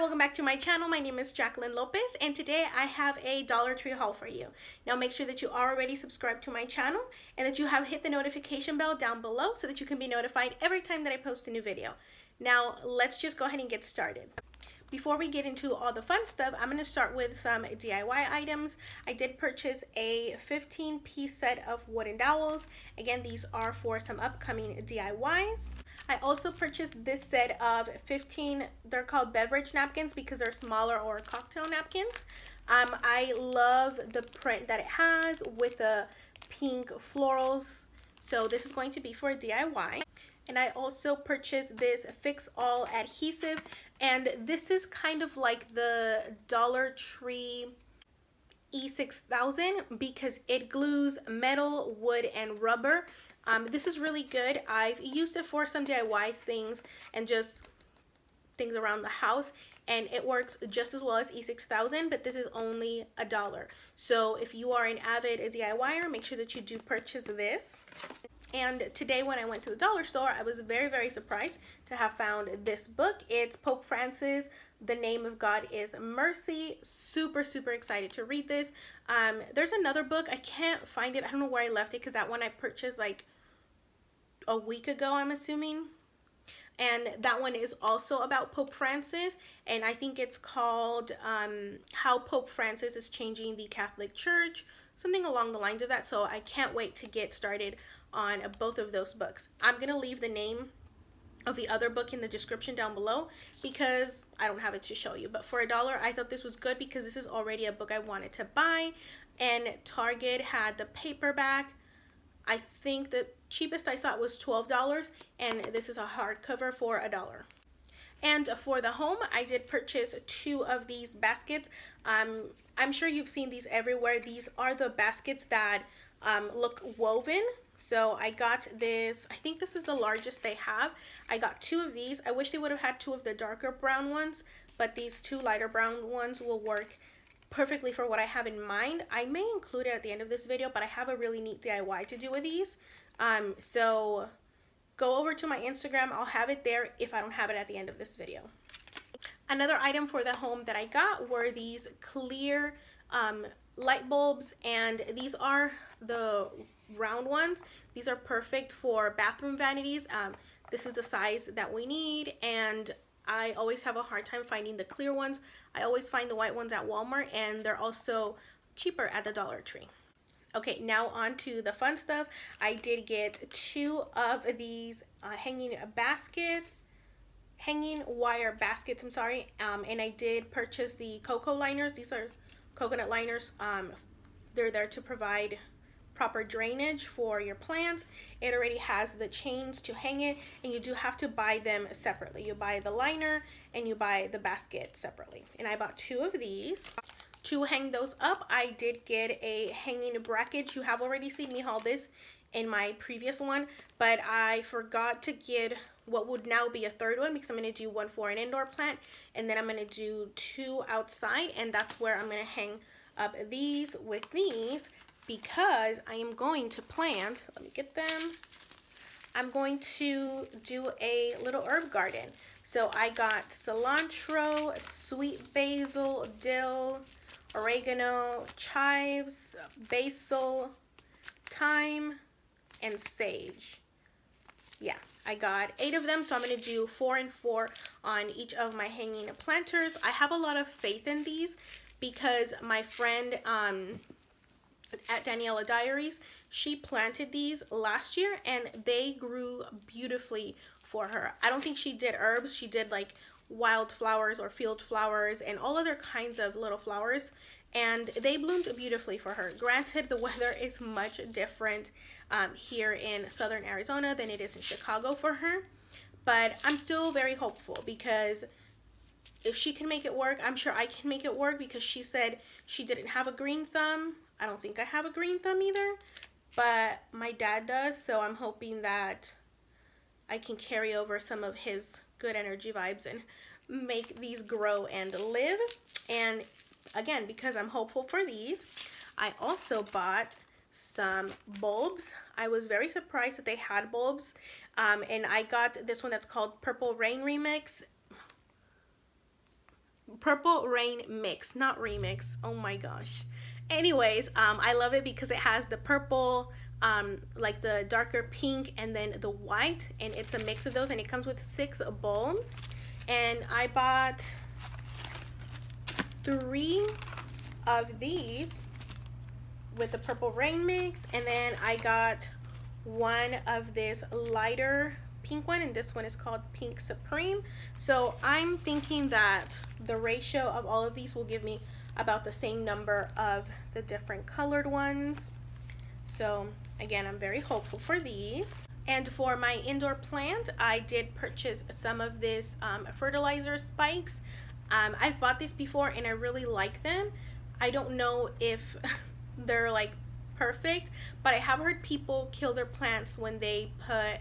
welcome back to my channel. My name is Jacquelyn Lopez, and today I have a Dollar Tree haul for you. Now make sure that you are already subscribed to my channel and that you have hit the notification bell down below so that you can be notified every time that I post a new video. Now let's just go ahead and get started. Before we get into all the fun stuff, I'm going to start with some DIY items. I did purchase a 15-piece set of wooden dowels. Again, these are for some upcoming DIYs. I also purchased this set of 15, they're called beverage napkins because they're smaller, or cocktail napkins. I love the print that it has with the pink florals. So this is going to be for a DIY. And I also purchased this Fix All adhesive, and this is kind of like the Dollar Tree E6000 because it glues metal, wood, and rubber. This is really good. I've used it for some DIY things and just things around the house, and it works just as well as E6000, but this is only $1. So if you are an avid DIYer, make sure that you do purchase this. And today when I went to the dollar store, I was very surprised to have found this book. It's Pope Francis, The Name of God is Mercy. Super excited to read this. There's another book. I can't find it. I don't know where I left it because that one I purchased like a week ago, I'm assuming. And that one is also about Pope Francis, and I think it's called How Pope Francis is Changing the Catholic Church, something along the lines of that. So I can't wait to get started on both of those books. I'm gonna leave the name of the other book in the description down below because I don't have it to show you, but for $1 I thought this was good because this is already a book I wanted to buy, and Target had the paperback. I think the cheapest I saw it was $12, and this is a hardcover for $1. And for the home, I did purchase 2 of these baskets. I'm sure you've seen these everywhere. These are the baskets that look woven. So I got this, I think this is the largest they have. I got 2 of these. I wish they would have had 2 of the darker brown ones, but these 2 lighter brown ones will work perfectly for what I have in mind. I may include it at the end of this video, but I have a really neat DIY to do with these. So go over to my Instagram. I'll have it there if I don't have it at the end of this video. Another item for the home that I got were these clear light bulbs, and these are the round ones. These are perfect for bathroom vanities. This is the size that we need, and I always have a hard time finding the clear ones. I always find the white ones at Walmart, and they're also cheaper at the Dollar Tree. Okay, now on to the fun stuff. I did get 2 of these hanging wire baskets, I'm sorry, and I did purchase the cocoa liners. These are coconut liners. They're there to provide proper drainage for your plants. It already has the chains to hang it, and you do have to buy them separately. You buy the liner and you buy the basket separately, and I bought 2 of these. To hang those up, I did get a hanging bracket. You have already seen me haul this in my previous one, but I forgot to get what would now be a 3rd one because I'm going to do 1 for an indoor plant, and then I'm going to do 2 outside, and that's where I'm going to hang up these with these because I am going to plant, let me get them, I'm going to do a little herb garden. So I got cilantro, sweet basil, dill, oregano, chives, basil, thyme, and sage. Yeah, I got 8 of them, so I'm going to do 4 and 4 on each of my hanging planters. I have a lot of faith in these because my friend at Danielle Diaries, she planted these last year and they grew beautifully for her. I don't think she did herbs. She did like wildflowers or field flowers and all other kinds of little flowers, and they bloomed beautifully for her. Granted, the weather is much different here in southern Arizona than it is in Chicago for her, but I'm still very hopeful because if she can make it work, I'm sure I can make it work because she said she didn't have a green thumb. I don't think I have a green thumb either, but my dad does, so I'm hoping that I can carry over some of his good energy vibes and make these grow and live. And again, because I'm hopeful for these, I also bought some bulbs. I was very surprised that they had bulbs, and I got this one that's called Purple Rain Remix. Purple Rain Mix, not remix. Oh my gosh. Anyways, I love it because it has the purple, like the darker pink, and then the white, and it's a mix of those, and it comes with 6 bulbs. And I bought 3 of these with the Purple Rain Mix, and then I got 1 of this lighter pink one, and this one is called Pink Supreme. So I'm thinking that the ratio of all of these will give me about the same number of the different colored ones. So again, I'm very hopeful for these. And for my indoor plant, I did purchase some of this fertilizer spikes. I've bought these before and I really like them. I don't know if they're like perfect, but I have heard people kill their plants when they put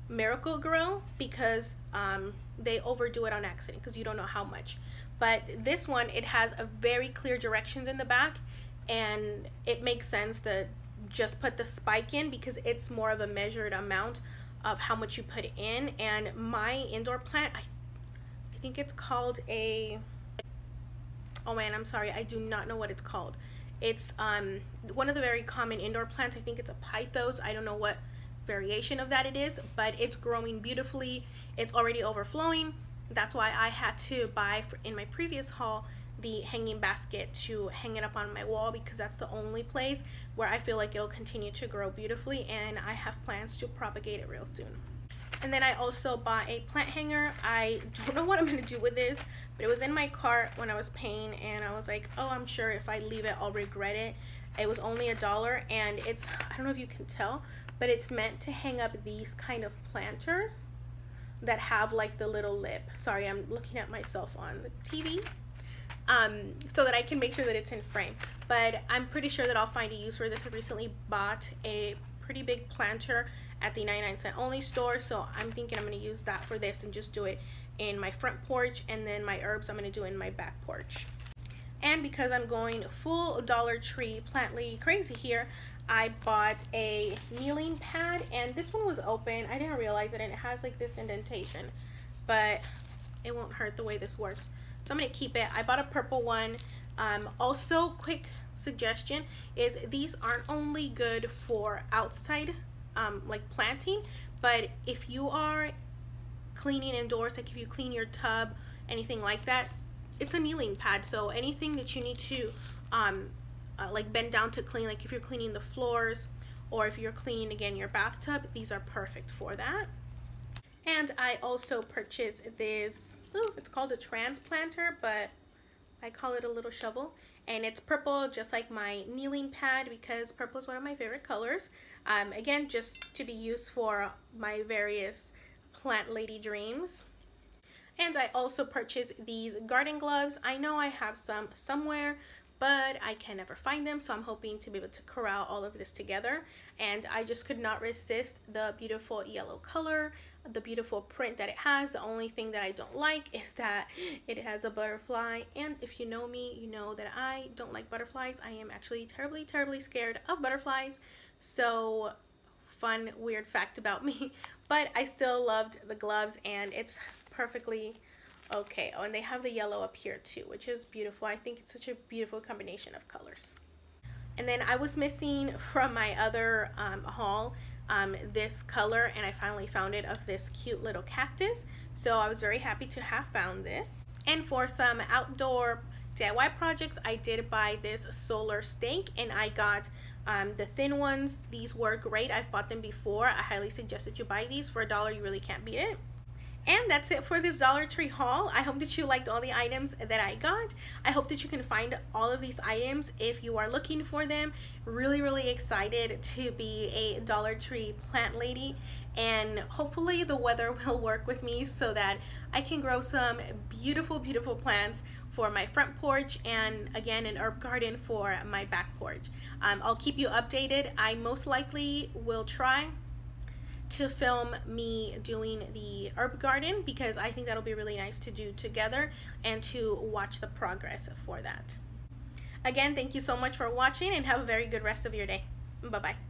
Miracle-Gro because they overdo it on accident because you don't know how much. But this one, it has a very clear directions in the back, and it makes sense to just put the spike in because it's more of a measured amount of how much you put in. And my indoor plant, I think it's called a, oh man, I'm sorry, I do not know what it's called. It's one of the very common indoor plants. I think it's a Pythos. I don't know what variation of that it is, but it's growing beautifully. It's already overflowing. That's why I had to buy in my previous haul the hanging basket to hang it up on my wall, because that's the only place where I feel like it'll continue to grow beautifully, and I have plans to propagate it real soon. And then I also bought a plant hanger. I don't know what I'm going to do with this, but it was in my cart when I was paying, and I was like, oh, I'm sure if I leave it I'll regret it. It was only $1, and it's, I don't know if you can tell, but it's meant to hang up these kind of planters that have like the little lip. Sorry, I'm looking at myself on the TV. So that I can make sure that it's in frame. But I'm pretty sure that I'll find a use for this. I recently bought a pretty big planter at the 99-cent only store, so I'm thinking I'm going to use that for this and just do it in my front porch, and then my herbs I'm going to do in my back porch. And because I'm going full Dollar Tree plant lady crazy here, I bought a kneeling pad, and this one was open. I didn't realize it, and it has like this indentation, but it won't hurt the way this works. So I'm going to keep it. I bought a purple one. Also, quick suggestion is these aren't only good for outside like planting, but if you are cleaning indoors, like if you clean your tub, anything like that, it's a kneeling pad. So anything that you need to like bend down to clean, like if you're cleaning the floors or if you're cleaning again your bathtub, these are perfect for that. And I also purchased this, ooh, it's called a transplanter, but I call it a little shovel, and it's purple just like my kneeling pad because purple is one of my favorite colors. Again, just to be used for my various plant lady dreams. And I also purchased these garden gloves. I know I have some somewhere, but I can never find them, so I'm hoping to be able to corral all of this together. And I just could not resist the beautiful yellow color, the beautiful print that it has. The only thing that I don't like is that it has a butterfly, and if you know me, you know that I don't like butterflies. I am actually terribly scared of butterflies. So fun weird fact about me, but I still loved the gloves, and it's perfectly okay. Oh, and they have the yellow up here too, which is beautiful. I think it's such a beautiful combination of colors. And then I was missing from my other haul this color, and I finally found it, of this cute little cactus. So I was very happy to have found this. And for some outdoor DIY projects, I did buy this solar stake, and I got the thin ones. These were great. I've bought them before. I highly suggest that you buy these. For $1, you really can't beat it. And that's it for this Dollar Tree haul. I hope that you liked all the items that I got. I hope that you can find all of these items if you are looking for them. Really excited to be a Dollar Tree plant lady, and hopefully the weather will work with me so that I can grow some beautiful plants for my front porch, and again an herb garden for my back porch. I'll keep you updated. I most likely will try to film me doing the herb garden because I think that'll be really nice to do together and to watch the progress for that. Again, thank you so much for watching, and have a very good rest of your day. Bye-bye.